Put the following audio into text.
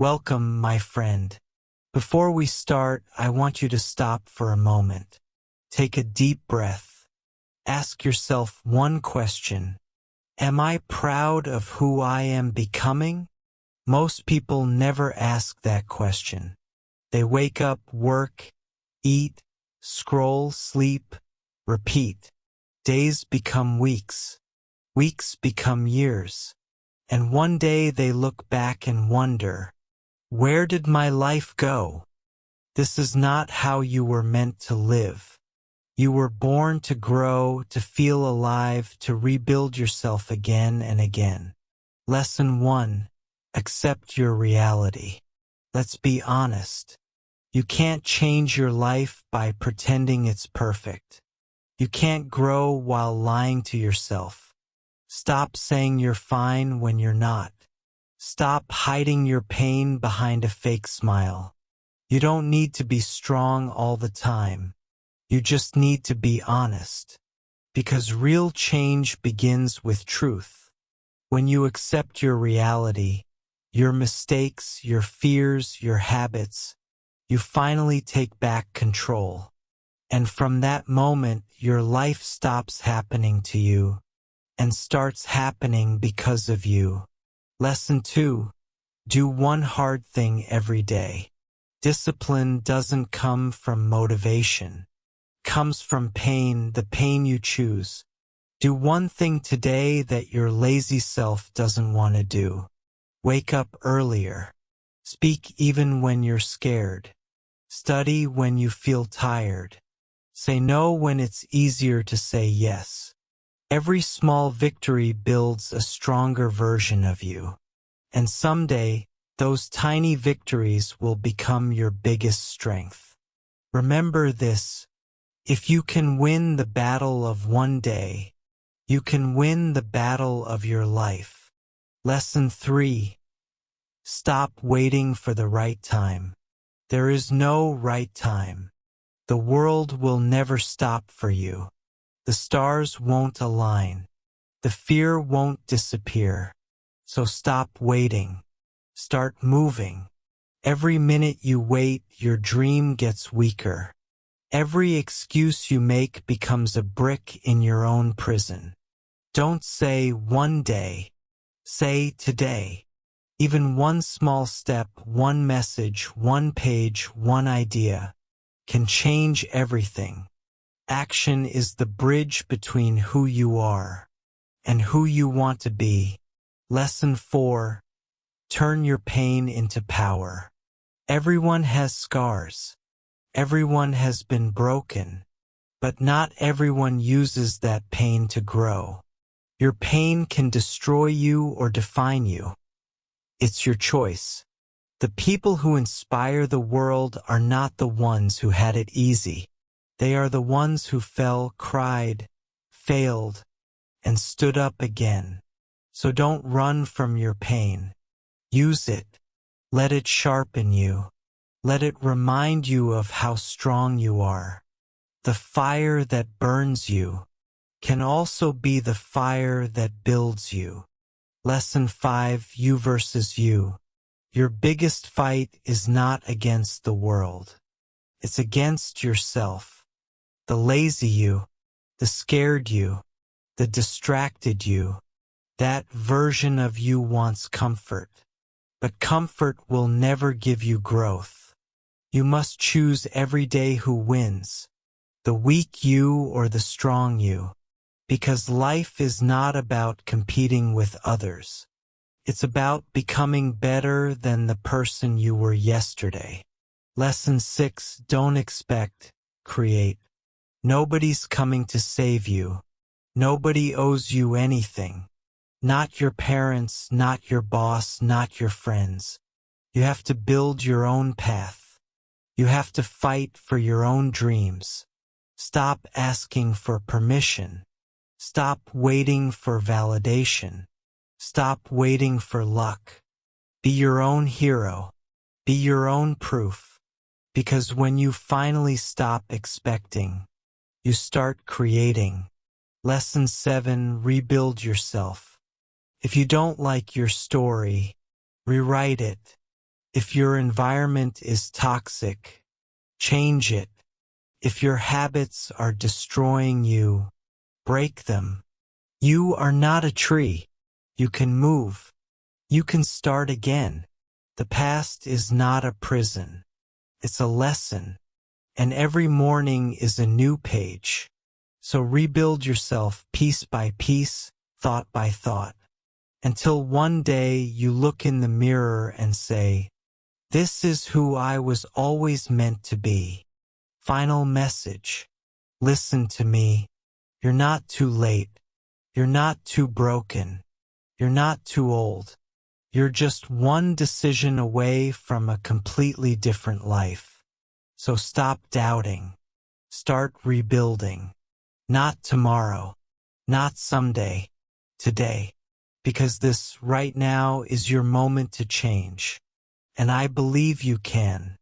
Welcome, my friend. Before we start, I want you to stop for a moment. Take a deep breath. Ask yourself one question. Am I proud of who I am becoming? Most people never ask that question. They wake up, work, eat, scroll, sleep, repeat. Days become weeks. Weeks become years. And one day they look back and wonder, where did my life go? This is not how you were meant to live. You were born to grow, to feel alive, to rebuild yourself again and again. Lesson 1. Accept your reality. Let's be honest. You can't change your life by pretending it's perfect. You can't grow while lying to yourself. Stop saying you're fine when you're not. Stop hiding your pain behind a fake smile. You don't need to be strong all the time. You just need to be honest. Because real change begins with truth. When you accept your reality, your mistakes, your fears, your habits, you finally take back control. And from that moment, your life stops happening to you and starts happening because of you. Lesson 2. Do one hard thing every day. Discipline doesn't come from motivation. It comes from pain, the pain you choose. Do one thing today that your lazy self doesn't want to do. Wake up earlier. Speak even when you're scared. Study when you feel tired. Say no when it's easier to say yes. Every small victory builds a stronger version of you. And someday, those tiny victories will become your biggest strength. Remember this: if you can win the battle of one day, you can win the battle of your life. Lesson 3. Stop waiting for the right time. There is no right time. The world will never stop for you. The stars won't align. The fear won't disappear. So stop waiting. Start moving. Every minute you wait, your dream gets weaker. Every excuse you make becomes a brick in your own prison. Don't say one day. Say today. Even one small step, one message, one page, one idea can change everything. Action is the bridge between who you are and who you want to be. Lesson 4. Turn your pain into power. Everyone has scars. Everyone has been broken. But not everyone uses that pain to grow. Your pain can destroy you or define you. It's your choice. The people who inspire the world are not the ones who had it easy. They are the ones who fell, cried, failed, and stood up again. So don't run from your pain. Use it. Let it sharpen you. Let it remind you of how strong you are. The fire that burns you can also be the fire that builds you. Lesson 5. You versus you. Your biggest fight is not against the world. It's against yourself. The lazy you, the scared you, the distracted you. That version of you wants comfort. But comfort will never give you growth. You must choose every day who wins, the weak you or the strong you. Because life is not about competing with others. It's about becoming better than the person you were yesterday. Lesson 6. Don't expect, create. Nobody's coming to save you. Nobody owes you anything. Not your parents, not your boss, not your friends. You have to build your own path. You have to fight for your own dreams. Stop asking for permission. Stop waiting for validation. Stop waiting for luck. Be your own hero. Be your own proof. Because when you finally stop expecting, you start creating. Lesson 7. Rebuild yourself. If you don't like your story, rewrite it. If your environment is toxic, change it. If your habits are destroying you, break them. You are not a tree. You can move. You can start again. The past is not a prison. It's a lesson. And every morning is a new page. So rebuild yourself piece by piece, thought by thought, until one day you look in the mirror and say, "This is who I was always meant to be." Final message. Listen to me. You're not too late. You're not too broken. You're not too old. You're just one decision away from a completely different life. So stop doubting. Start rebuilding. Not tomorrow. Not someday. Today. Because this right now is your moment to change. And I believe you can.